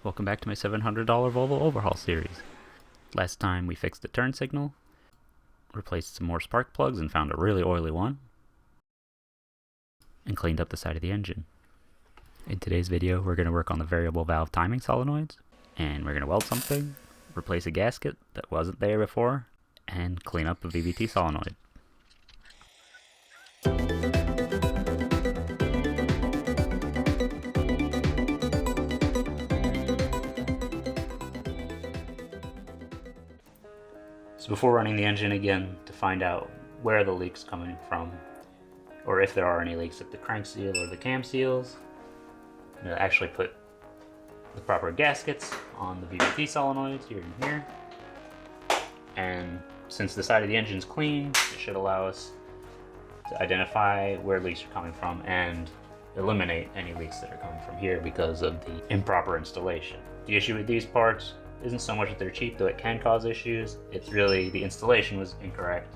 Welcome back to my $700 Volvo overhaul series. Last time we fixed the turn signal, replaced some more spark plugs and found a really oily one, and cleaned up the side of the engine. In today's video we're going to work on the variable valve timing solenoids, and we're going to weld something, replace a gasket that wasn't there before, and clean up a VVT solenoid. So before running the engine again to find out where the leak's coming from, or if there are any leaks at the crank seal or the cam seals, I'm going to actually put the proper gaskets on the VVT solenoids here and here. And since the side of the engine's clean, it should allow us to identify where leaks are coming from and eliminate any leaks that are coming from here because of the improper installation. The issue with these parts isn't so much that they're cheap, though it can cause issues. It's really the installation was incorrect,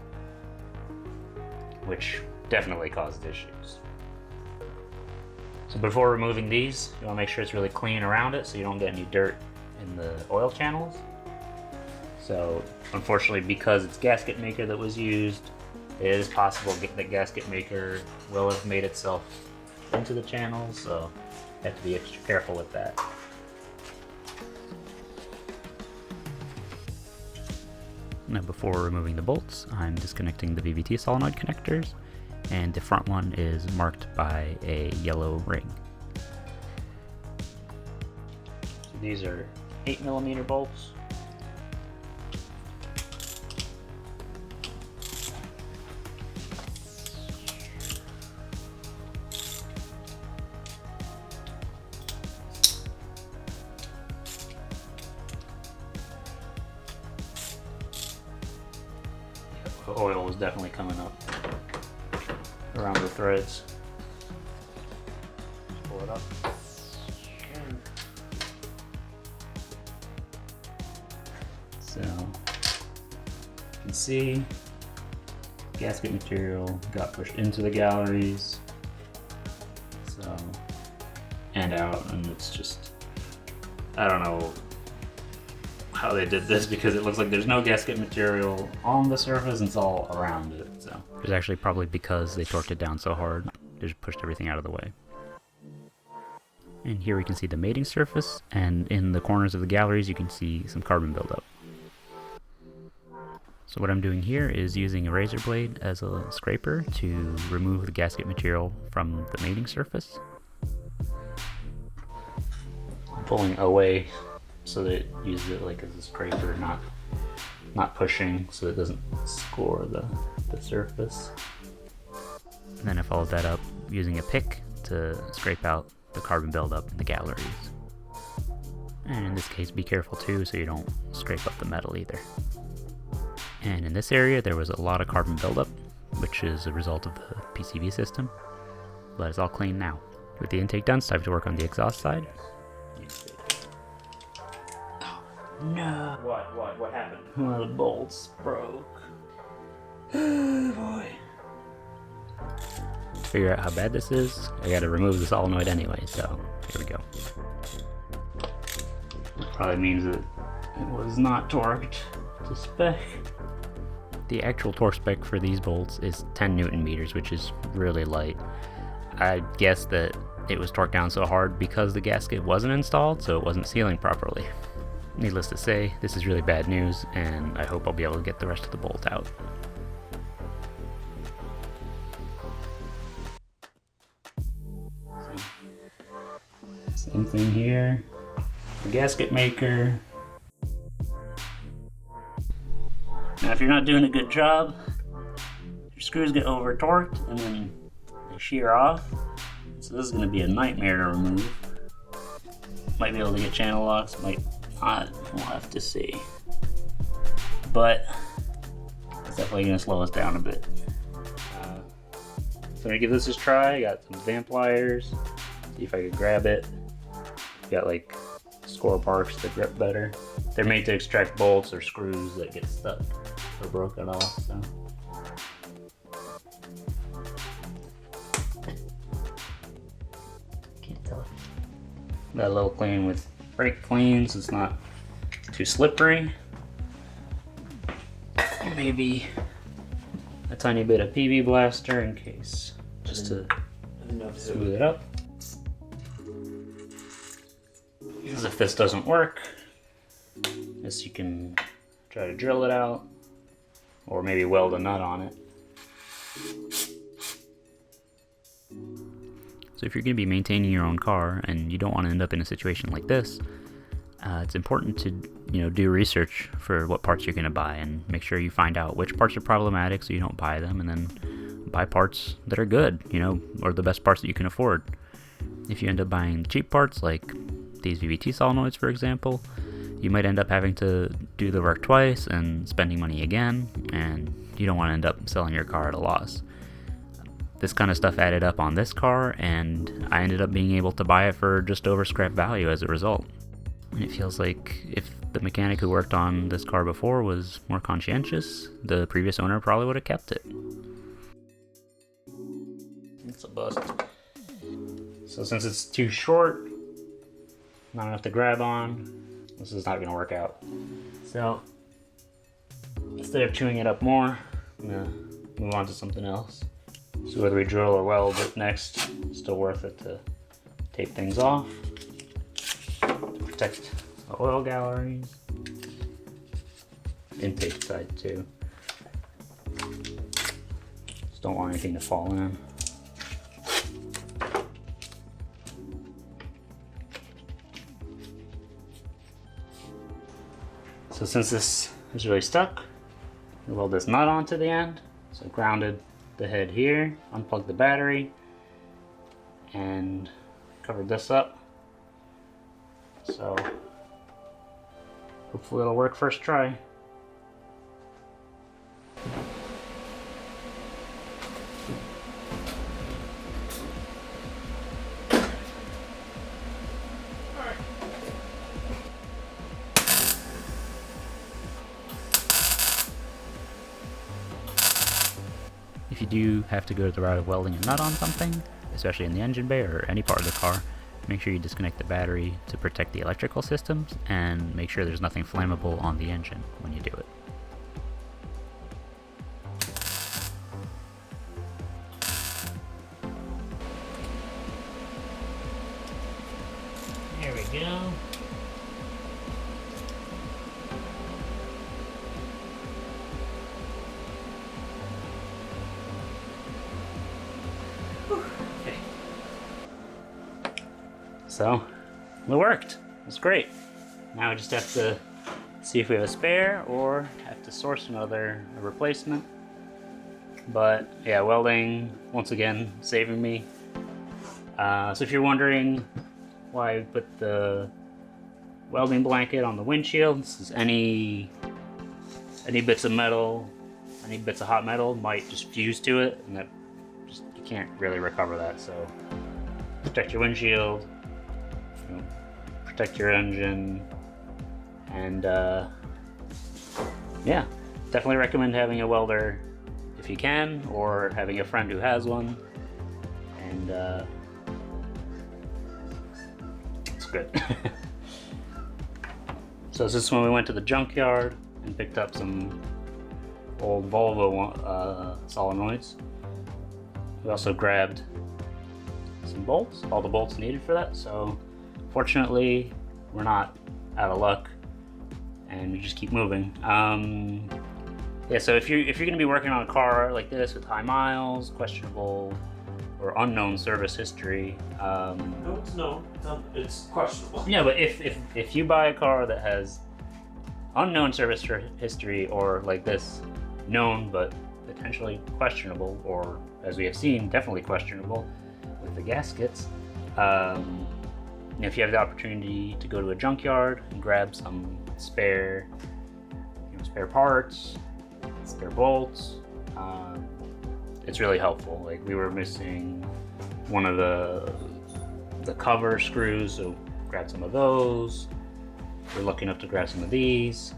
which definitely caused issues. So before removing these, you want to make sure it's really clean around it so you don't get any dirt in the oil channels. So unfortunately, because it's gasket maker that was used, it is possible that gasket maker will have made itself into the channels, so you have to be extra careful with that. Now before removing the bolts, I'm disconnecting the VVT solenoid connectors, and the front one is marked by a yellow ring. So these are 8mm bolts. The oil was definitely coming up around the threads. Just pull it up. Okay. So you can see gasket material got pushed into the galleries, so and out, and it's just, I don't know how they did this because it looks like there's no gasket material on the surface and it's all around it. So it's actually probably because they torqued it down so hard, they just pushed everything out of the way. And here we can see the mating surface, and in the corners of the galleries you can see some carbon buildup. So what I'm doing here is using a razor blade as a scraper to remove the gasket material from the mating surface. I'm pulling away so that it uses it like as a scraper, not pushing, so it doesn't score the surface. And then I followed that up using a pick to scrape out the carbon buildup in the galleries. And in this case, be careful too so you don't scrape up the metal either. And in this area there was a lot of carbon buildup, which is a result of the PCV system, but it's all clean now. With the intake done, it's time to work on the exhaust side. No. What happened? One of the bolts broke. Oh boy. To figure out how bad this is, I gotta remove the solenoid anyway, so here we go. Probably means that it was not torqued to spec. The actual torque spec for these bolts is 10 Newton meters, which is really light. I guess that it was torqued down so hard because the gasket wasn't installed, so it wasn't sealing properly. Needless to say, this is really bad news, and I hope I'll be able to get the rest of the bolt out. Same thing here. The gasket maker. Now if you're not doing a good job, your screws get over torqued and then they shear off. So this is going to be a nightmare to remove. Might be able to get channel locks, might not, we'll have to see. But it's definitely going to slow us down a bit. So I'm going to give this a try. I got some vamp pliers, see if I can grab it. Got like score marks that grip better. They're made to extract bolts or screws that get stuck or broken off. So. Can't tell. Got a little clean with brake clean so it's not too slippery. Maybe a tiny bit of PB Blaster in case, just to smooth it up. Because if this doesn't work, I guess you can try to drill it out, or maybe weld a nut on it. So if you're going to be maintaining your own car and you don't want to end up in a situation like this, it's important to do research for what parts you're going to buy and make sure you find out which parts are problematic so you don't buy them, and then buy parts that are good, or the best parts that you can afford. If you end up buying cheap parts like these VVT solenoids, for example, you might end up having to do the work twice and spending money again, and you don't want to end up selling your car at a loss. This kind of stuff added up on this car, and I ended up being able to buy it for just over scrap value as a result. And it feels like if the mechanic who worked on this car before was more conscientious, the previous owner probably would have kept it. It's a bust. So since it's too short, not enough to grab on, this is not going to work out. So instead of chewing it up more, I'm going to move on to something else. So whether we drill or weld it next, it's still worth it to tape things off, to protect the oil galleries, intake side too. Just don't want anything to fall in. So since this is really stuck, we weld this nut onto the end. So grounded the head here, unplugged the battery, and covered this up. So hopefully it'll work first try. If you do have to go to the route of welding a nut on something, especially in the engine bay or any part of the car, make sure you disconnect the battery to protect the electrical systems, and make sure there's nothing flammable on the engine when you do it. There we go. Okay. So, it worked. It's great. Now I just have to see if we have a spare or have to source another replacement. But yeah, welding, once again, saving me. So if you're wondering why I put the welding blanket on the windshield, this is any bits of metal, any bits of hot metal might just fuse to it, and that just, you can't really recover that. So protect your windshield, protect your engine, and yeah, definitely recommend having a welder if you can, or having a friend who has one, and it's good. So this is when we went to the junkyard and picked up some old Volvo solenoids. We also grabbed some bolts, all the bolts needed for that. So fortunately, we're not out of luck, and we just keep moving. Yeah, so if you're going to be working on a car like this with high miles, questionable or unknown service history, No, it's known. It's questionable. yeah, but if you buy a car that has unknown service history, or like this, known but potentially questionable, or as we have seen, definitely questionable with the gaskets, if you have the opportunity to go to a junkyard and grab some spare parts, spare bolts, it's really helpful. Like, we were missing one of the cover screws, so grab some of those. We're lucky enough to grab some of these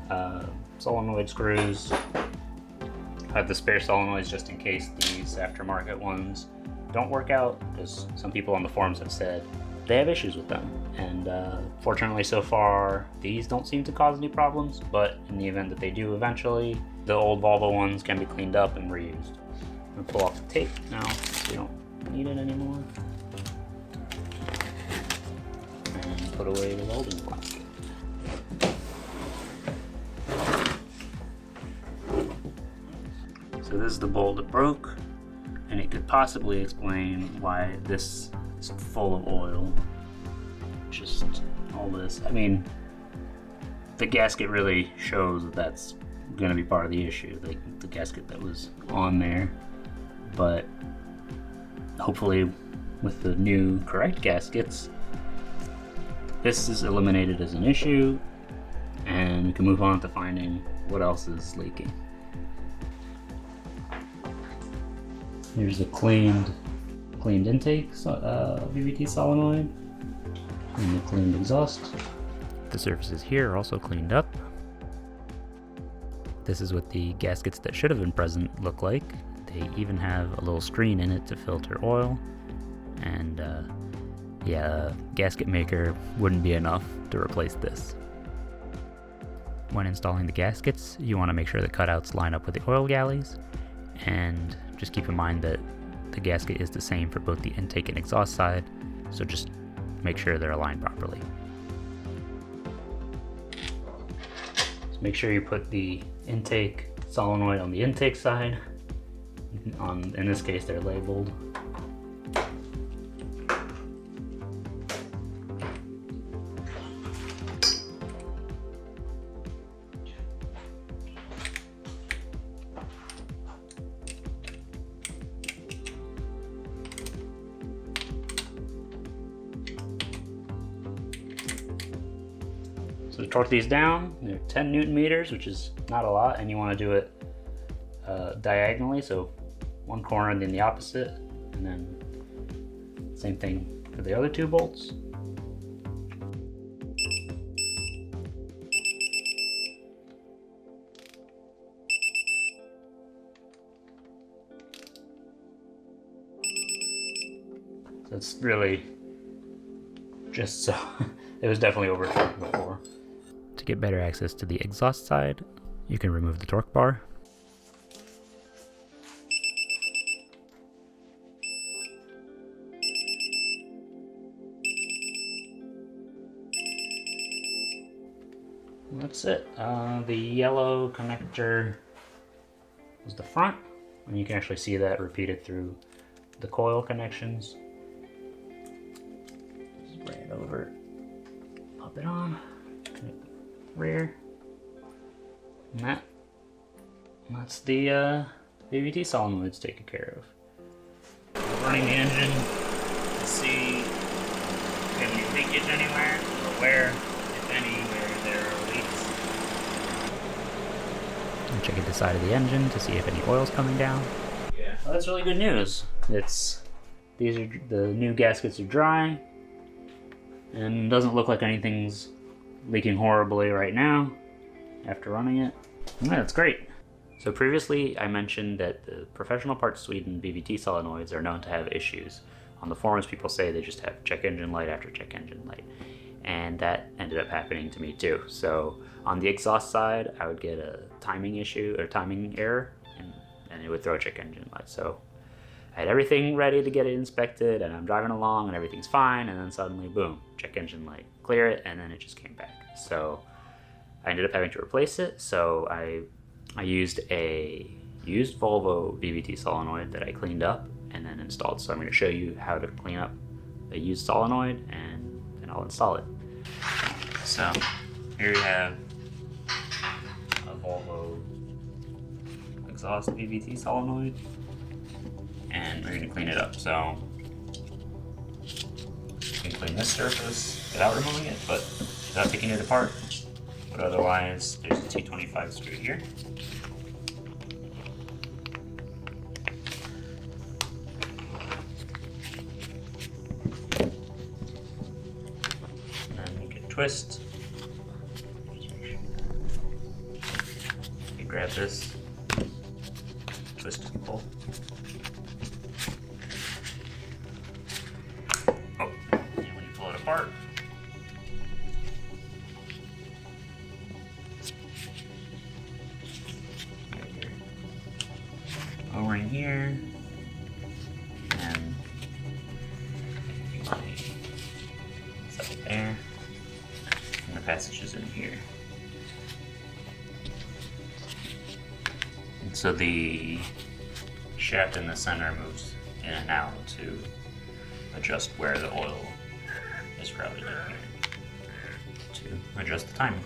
solenoid screws. I have the spare solenoids just in case these aftermarket ones don't work out, because some people on the forums have said they have issues with them. And fortunately so far, these don't seem to cause any problems, but in the event that they do eventually, the old Volvo ones can be cleaned up and reused. I'm gonna pull off the tape now, so we don't need it anymore. And put away the welding plastic. So this is the bolt that broke, and it could possibly explain why this is full of oil. Just all this. I mean, the gasket really shows that that's going to be part of the issue, like the gasket that was on there. But hopefully with the new correct gaskets, this is eliminated as an issue, and we can move on to finding what else is leaking. Here's the cleaned intake VVT solenoid and the cleaned exhaust. The surfaces here are also cleaned up. This is what the gaskets that should have been present look like. They even have a little screen in it to filter oil, and yeah, a gasket maker wouldn't be enough to replace this. When installing the gaskets, you want to make sure the cutouts line up with the oil galleys, and just keep in mind that the gasket is the same for both the intake and exhaust side, so just make sure they're aligned properly. So make sure you put the intake solenoid on the intake side. In this case, they're labeled. So to torque these down, they're 10 Newton meters, which is not a lot, and you want to do it diagonally, so one corner and then the opposite, and then same thing for the other two bolts. So it's really just so it was definitely over torqued before. To get better access to the exhaust side, you can remove the torque bar. That's it. The yellow connector is the front, and you can actually see that repeated through the coil connections. Just bring it over, pop it on, connect the rear, and that's the VVT solenoids taken care of. Running the engine to see if we have any leakage anywhere, or where, if any, where there are leaks. And check at the side of the engine to see if any oil's coming down. Yeah. Well, that's really good news. These are the new gaskets are dry, and doesn't look like anything's leaking horribly right now after running it. Yeah, that's great. So previously I mentioned that the Professional Parts Sweden VVT solenoids are known to have issues. On the forums people say they just have check engine light after check engine light. And that ended up happening to me too. So on the exhaust side, I would get a timing issue or timing error, and it would throw a check engine light. So I had everything ready to get it inspected, and I'm driving along and everything's fine, and then suddenly, boom, check engine light, clear it, and then it just came back. So I ended up having to replace it. So I used a used Volvo VVT solenoid that I cleaned up and then installed. So I'm going to show you how to clean up a used solenoid, and then I'll install it. So here you have a Volvo exhaust VVT solenoid, and we're going to clean it up. So you can clean this surface without removing it, but without taking it apart. But otherwise, there's a T25 screw here. And then you can twist. You grab this, twist and pull. Oh, and when you pull here, and it's up there, and the passage is in here. And so the shaft in the center moves in and out to adjust where the oil is routed in here to adjust the timing.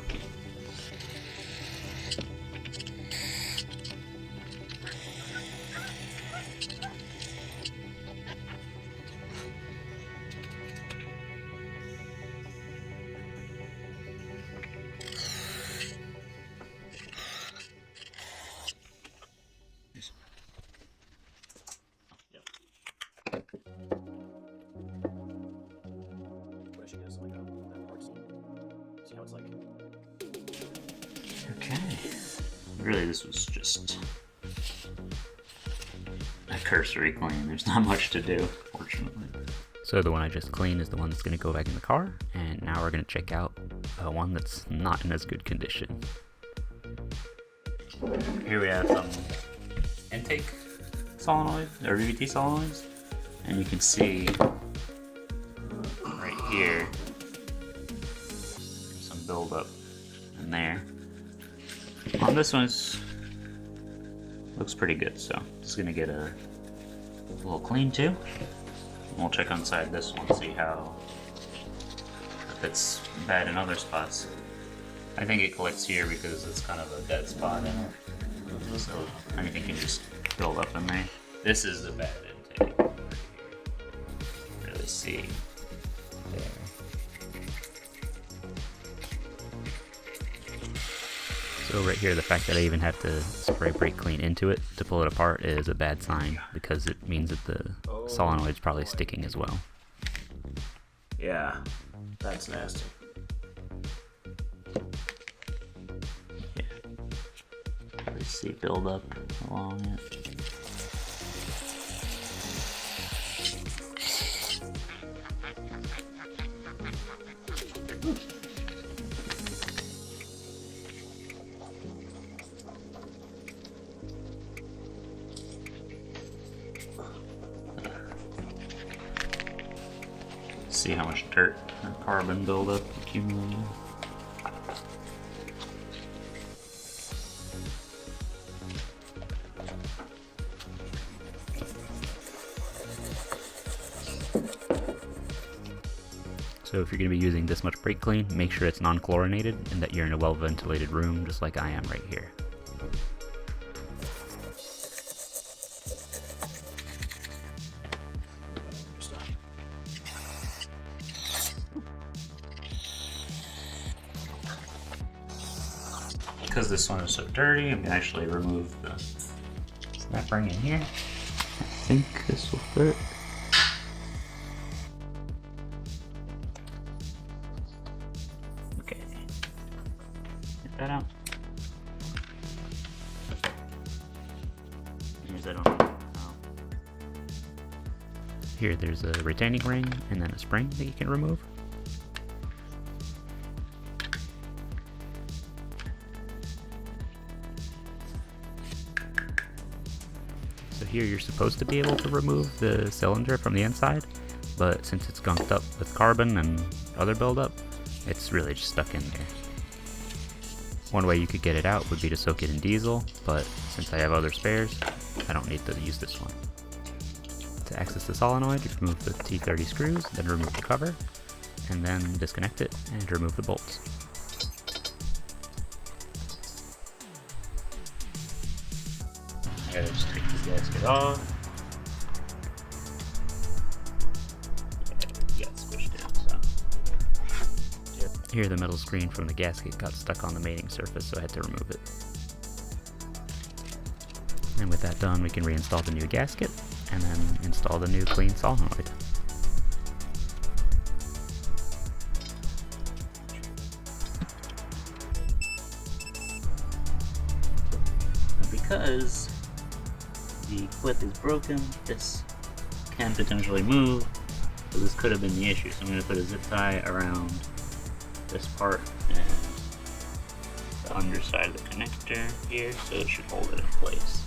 Okay, really this was just a cursory clean. There's not much to do, fortunately. So the one I just cleaned is the one that's going to go back in the car, and now we're going to check out one that's not in as good condition. Here we have some intake solenoid, or VVT solenoids, and you can see right here some buildup in there. On this one, looks pretty good, so just gonna get a little clean too. And we'll check inside this one, see how if it's bad in other spots. I think it collects here because it's kind of a dead spot in it, so anything can just build up in there. This is the bad intake. Really see there. So right here, the fact that I even have to spray brake clean into it to pull it apart is a bad sign, because it means that the solenoid's probably sticking as well. Yeah, that's nasty. Yeah. Really see buildup along it. See how much dirt and carbon buildup accumulated. So if you're going to be using this much brake clean, make sure it's non-chlorinated and that you're in a well-ventilated room just like I am right here. Because this one is so dirty, I'm going to actually remove the snap ring in here. I think this will fit. Okay. Get that out. Here there's a retaining ring and then a spring that you can remove. So here you're supposed to be able to remove the cylinder from the inside, but since it's gunked up with carbon and other buildup, it's really just stuck in there. One way you could get it out would be to soak it in diesel, but since I have other spares, I don't need to use this one. To access the solenoid, you remove the T30 screws, then remove the cover, and then disconnect it and remove the bolts. I gotta just take the gasket off. Yeah, squished it, so. Yep. Here the metal screen from the gasket got stuck on the mating surface, so I had to remove it. And with that done, we can reinstall the new gasket, and then install the new clean solenoid. Because the clip is broken, this can potentially move, so this could have been the issue. So I'm going to put a zip tie around this part and the underside of the connector here, so it should hold it in place.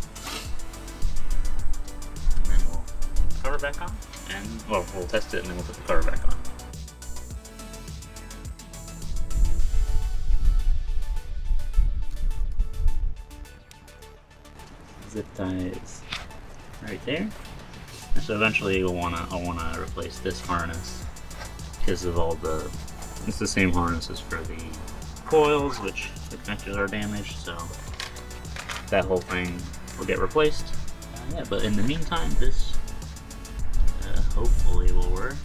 cover back on, and well, we'll test it and then we'll put the cover back on. Zip ties right there. So eventually I'll wanna replace this harness because of all the. It's the same harness as for the coils, which the connectors are damaged. So that whole thing will get replaced. Yeah, but in the meantime, this hopefully will work.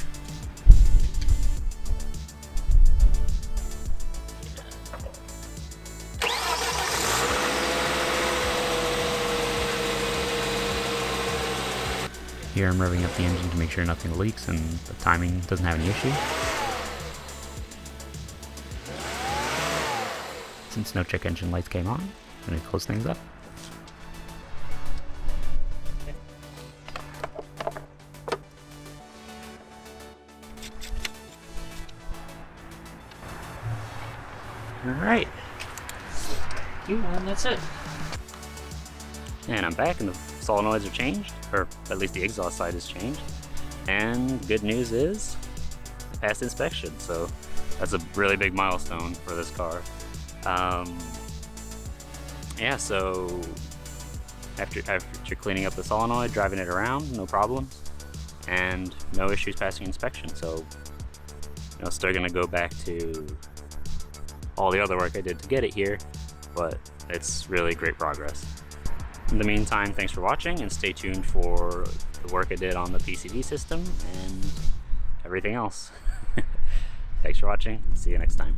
Here I'm revving up the engine to make sure nothing leaks and the timing doesn't have any issue. Since no check engine lights came on, I'm going to close things up. Alright, and that's it. And I'm back and the solenoids are changed, or at least the exhaust side is changed. And good news is, I passed inspection, so that's a really big milestone for this car. Yeah, so after cleaning up the solenoid, driving it around, no problems, and no issues passing inspection. So, you know, still gonna go back to all the other work I did to get it here, but it's really great progress. In the meantime, thanks for watching and stay tuned for the work I did on the PCV system and everything else. Thanks for watching. See you next time.